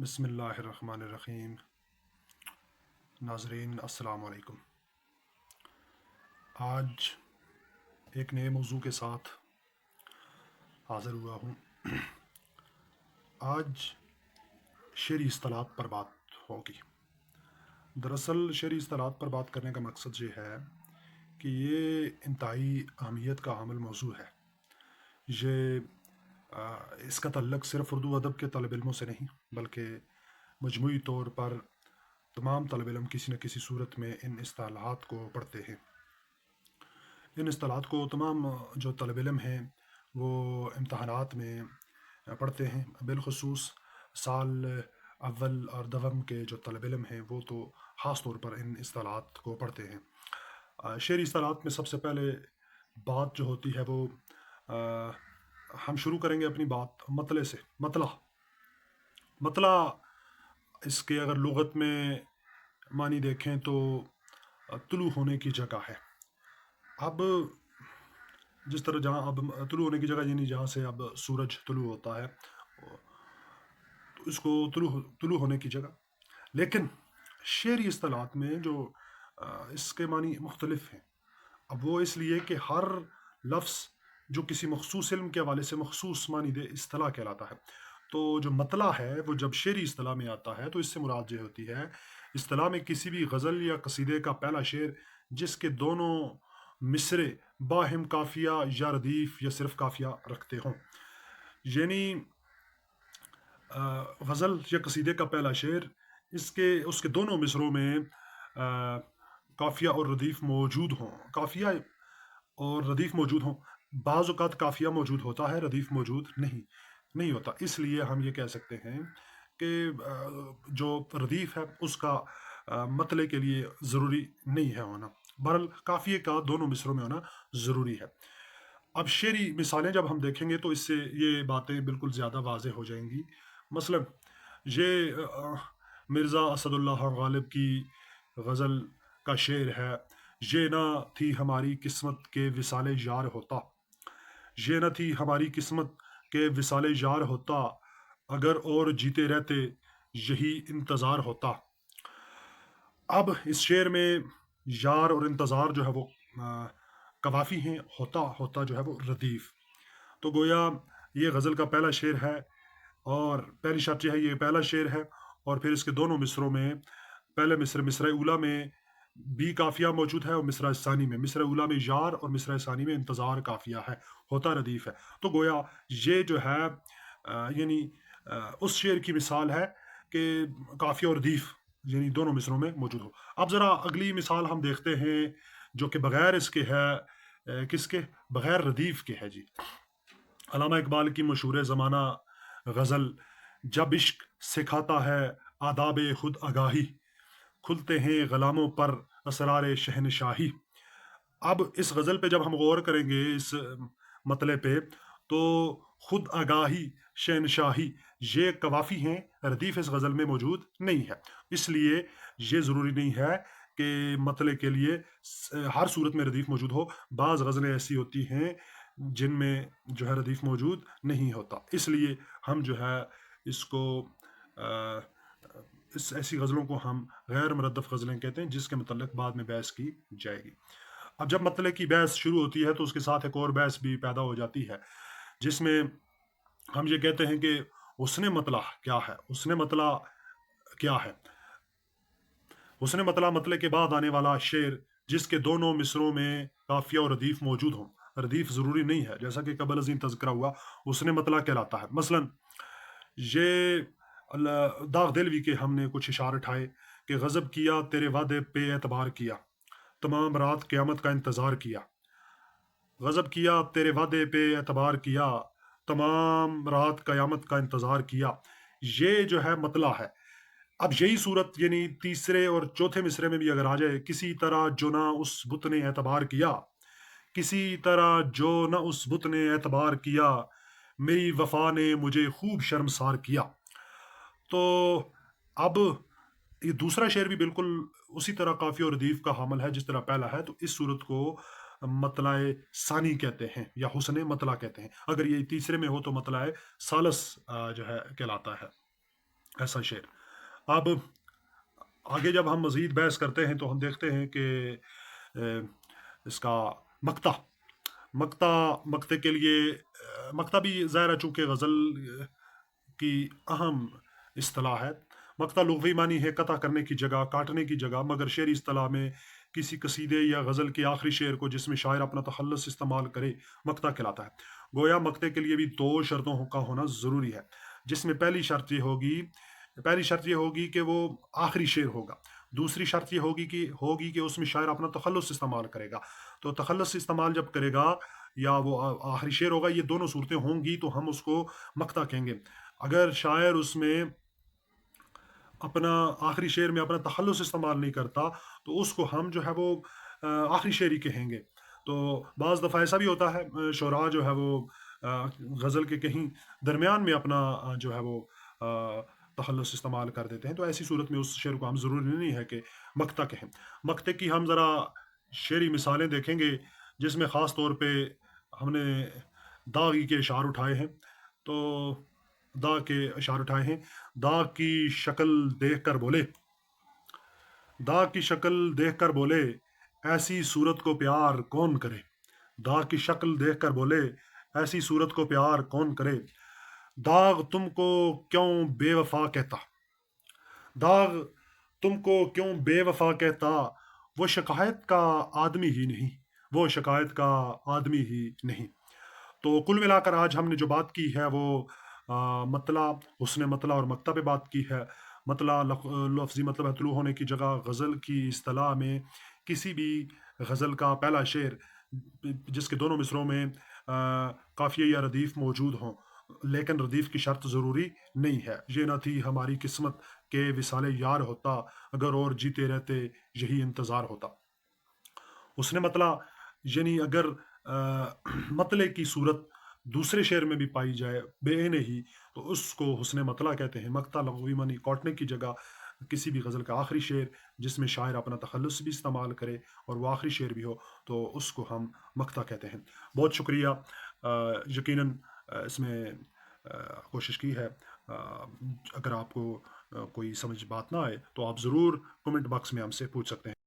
بسم اللہ الرحمن الرحیم۔ ناظرین السلام علیکم۔ آج ایک نئے موضوع کے ساتھ حاضر ہوا ہوں۔ آج شعری اصطلاحات پر بات ہوگی۔ دراصل شعری اصطلاحات پر بات کرنے کا مقصد یہ ہے کہ یہ انتہائی اہمیت کا حامل موضوع ہے۔ یہ اس کا تعلق صرف اردو ادب کے طالب علموں سے نہیں بلکہ مجموعی طور پر تمام طالب علم کسی نہ کسی صورت میں ان اصطلاحات کو پڑھتے ہیں۔ ان اصطلاحات کو تمام جو طالب علم ہیں وہ امتحانات میں پڑھتے ہیں، بالخصوص سال اول اور دوم کے جو طالب علم ہیں وہ تو خاص طور پر ان اصطلاحات کو پڑھتے ہیں۔ شعری اصطلاحات میں سب سے پہلے بات جو ہوتی ہے وہ ہم شروع کریں گے اپنی بات مطلع سے۔ مطلع اس کے اگر لغت میں معنی دیکھیں تو طلوع ہونے کی جگہ ہے۔ اب جس طرح جہاں اب طلوع ہونے کی جگہ یعنی جہاں سے اب سورج طلوع ہوتا ہے تو اس کو طلوع ہونے کی جگہ، لیکن شعری اصطلاحات میں جو اس کے معنی مختلف ہیں۔ اب وہ اس لیے کہ ہر لفظ جو کسی مخصوص علم کے حوالے سے مخصوص معنی دے اصطلاح کہلاتا ہے۔ تو جو مطلع ہے وہ جب شعری اصطلاح میں آتا ہے تو اس سے مراد یہ ہوتی ہے اصطلاح میں کسی بھی غزل یا قصیدے کا پہلا شعر جس کے دونوں مصرے باہم قافیہ یا ردیف یا صرف قافیہ رکھتے ہوں۔ یعنی غزل یا قصیدے کا پہلا شعر اس کے دونوں مصروں میں قافیہ اور ردیف موجود ہوں۔ قافیہ اور ردیف موجود ہوں۔ بعض اوقات قافیہ موجود ہوتا ہے، ردیف موجود نہیں ہوتا۔ اس لیے ہم یہ کہہ سکتے ہیں کہ جو ردیف ہے اس کا مطلع کے لیے ضروری نہیں ہے ہونا، بہرحال قافیے کا دونوں مصروں میں ہونا ضروری ہے۔ اب شعری مثالیں جب ہم دیکھیں گے تو اس سے یہ باتیں بالکل زیادہ واضح ہو جائیں گی۔ مثلا یہ مرزا اسد اللہ غالب کی غزل کا شعر ہے: یہ نہ تھی ہماری قسمت کے وصال یار ہوتا، یہ نہ تھی ہماری قسمت کے وصال یار ہوتا، اگر اور جیتے رہتے یہی انتظار ہوتا۔ اب اس شعر میں یار اور انتظار جو ہے وہ قوافی ہیں، ہوتا جو ہے وہ ردیف۔ تو گویا یہ غزل کا پہلا شعر ہے اور پہلی شرط یہ ہے یہ پہلا شعر ہے، اور پھر اس کے دونوں مصروں میں پہلے مصرع اولا میں بھی قافیہ موجود ہے اور مصرع ثانی میں، مصرع اولا میں یار اور مصرع ثانی میں انتظار قافیہ ہے، ہوتا ردیف ہے۔ تو گویا یہ جو ہے یعنی اس شعر کی مثال ہے کہ قافیہ اور ردیف یعنی دونوں مصروں میں موجود ہو۔ اب ذرا اگلی مثال ہم دیکھتے ہیں جو کہ بغیر اس کے ہے، کس کے؟ بغیر ردیف کے ہے جی۔ علامہ اقبال کی مشہور زمانہ غزل: جب عشق سکھاتا ہے آداب خود آگاہی، کھلتے ہیں غلاموں پر اسرار شہنشاہی۔ اب اس غزل پہ جب ہم غور کریں گے اس مطلع پہ تو خود آگاہی، شہنشاہی یہ قوافی ہیں، ردیف اس غزل میں موجود نہیں ہے۔ اس لیے یہ ضروری نہیں ہے کہ مطلع کے لیے ہر صورت میں ردیف موجود ہو۔ بعض غزلیں ایسی ہوتی ہیں جن میں جو ہے ردیف موجود نہیں ہوتا، اس لیے ہم جو ہے اس کو اس ایسی غزلوں کو ہم غیر مردف غزلیں کہتے ہیں جس کے متعلق بعد میں بحث کی جائے گی۔ اب جب مطلع کی بحث شروع ہوتی ہے تو اس کے ساتھ ایک اور بحث بھی پیدا ہو جاتی ہے جس میں ہم یہ کہتے ہیں کہ حسن مطلع کیا ہے؟ حسن مطلع کیا ہے؟ حسن مطلع کے بعد آنے والا شعر جس کے دونوں مصروں میں قافیہ اور ردیف موجود ہوں۔ ردیف ضروری نہیں ہے، جیسا کہ قبل ازیں تذکرہ ہوا، حسن مطلع کہلاتا ہے۔ مثلا یہ داغ دلوی کے ہم نے کچھ اشعار اٹھائے کہ غضب کیا تیرے وعدے پہ اعتبار کیا، تمام رات قیامت کا انتظار کیا۔ غضب کیا تیرے وعدے پہ اعتبار کیا، تمام رات قیامت کا انتظار کیا۔ یہ جو ہے مطلع ہے۔ اب یہی صورت یعنی تیسرے اور چوتھے مصرے میں بھی اگر آ جائے: کسی طرح جو نہ اس بت نے اعتبار کیا، کسی طرح جو نہ اس بت نے اعتبار کیا، میری وفا نے مجھے خوب شرمسار کیا۔ تو اب یہ دوسرا شعر بھی بالکل اسی طرح قافیہ اور ردیف کا حامل ہے جس طرح پہلا ہے، تو اس صورت کو مطلع ثانی کہتے ہیں یا حسن مطلع کہتے ہیں۔ اگر یہ تیسرے میں ہو تو مطلع ثالث جو ہے کہلاتا ہے۔ ایسا شعر. اب آگے جب ہم مزید بحث کرتے ہیں تو ہم دیکھتے ہیں کہ اہ، اس کا مقطع مقطع مقطع کے لیے مقطع بھی ظاہر ہے چونکہ غزل کی اہم اصطلاح ہے. مقطع لغوی معنی ہے قطع کرنے کی جگہ، کاٹنے کی جگہ، مگر شعری اصطلاح میں کسی قصیدے یا غزل کے آخری شعر کو جس میں شاعر اپنا تخلص استعمال کرے مقطع کہلاتا ہے. گویا مقطع کے لیے بھی دو شرطوں کا ہونا ضروری ہے، جس میں پہلی شرط یہ ہوگی کہ وہ آخری شعر ہوگا. دوسری شرط یہ ہوگی کہ اس میں شاعر اپنا تخلص استعمال کرے گا. تو تخلص استعمال جب کرے گا یا وہ آخری شعر ہوگا، یہ دونوں صورتیں ہوں گی تو ہم اس کو مقطع کہیں گے. اگر شاعر اس میں اپنا آخری شعر میں اپنا تخلص استعمال نہیں کرتا تو اس کو ہم جو ہے وہ آخری شعر ہی کہیں گے. تو بعض دفعہ ایسا بھی ہوتا ہے شعراء جو ہے وہ آ، غزل کے کہیں درمیان میں اپنا جو ہے وہ آ، تخلص استعمال کر دیتے ہیں. تو ایسی صورت میں اس شعر کو ہم ضروری نہیں ہے کہ مقطع کہیں. مقطع کی ہم ذرا شعری مثالیں دیکھیں گے جس میں خاص طور پہ ہم نے داغی کے اشعار اٹھائے ہیں. تو داغ کے اشعار اٹھائے ہیں. داغ کی شکل دیکھ کر بولے داغ کی شکل دیکھ کر بولے ایسی صورت کو پیار کون کرے. داغ کی شکل دیکھ کر بولے ایسی صورت کو پیار کون کرے. داغ تم کو کیوں بے وفا کہتا داغ تم کو کیوں بے وفا کہتا وہ شکایت کا آدمی ہی نہیں وہ شکایت کا آدمی ہی نہیں. تو کل ملا کر آج ہم نے جو بات کی ہے وہ مطلع حسن مطلع اور مکتب پہ بات کی ہے. مطلع لفظی مطلب ہے طلوع ہونے کی جگہ. غزل کی اصطلاح میں کسی بھی غزل کا پہلا شعر جس کے دونوں مصروں میں قافیہ یا ردیف موجود ہوں، لیکن ردیف کی شرط ضروری نہیں ہے. یہ نہ تھی ہماری قسمت کہ وصال یار ہوتا، اگر اور جیتے رہتے یہی انتظار ہوتا. حسن مطلع یعنی اگر مطلع کی صورت دوسرے شعر میں بھی پائی جائے بے نہیں تو اس کو حسن مطلع کہتے ہیں. مقطع لغوی معنی کاٹنے کی جگہ کسی بھی غزل کا آخری شعر جس میں شاعر اپنا تخلص بھی استعمال کرے اور وہ آخری شعر بھی ہو تو اس کو ہم مقطع کہتے ہیں. بہت شکریہ. یقیناً اس میں کوشش کی ہے. آ، اگر آپ کو کوئی سمجھ بات نہ آئے تو آپ ضرور کمنٹ باکس میں ہم سے پوچھ سکتے ہیں.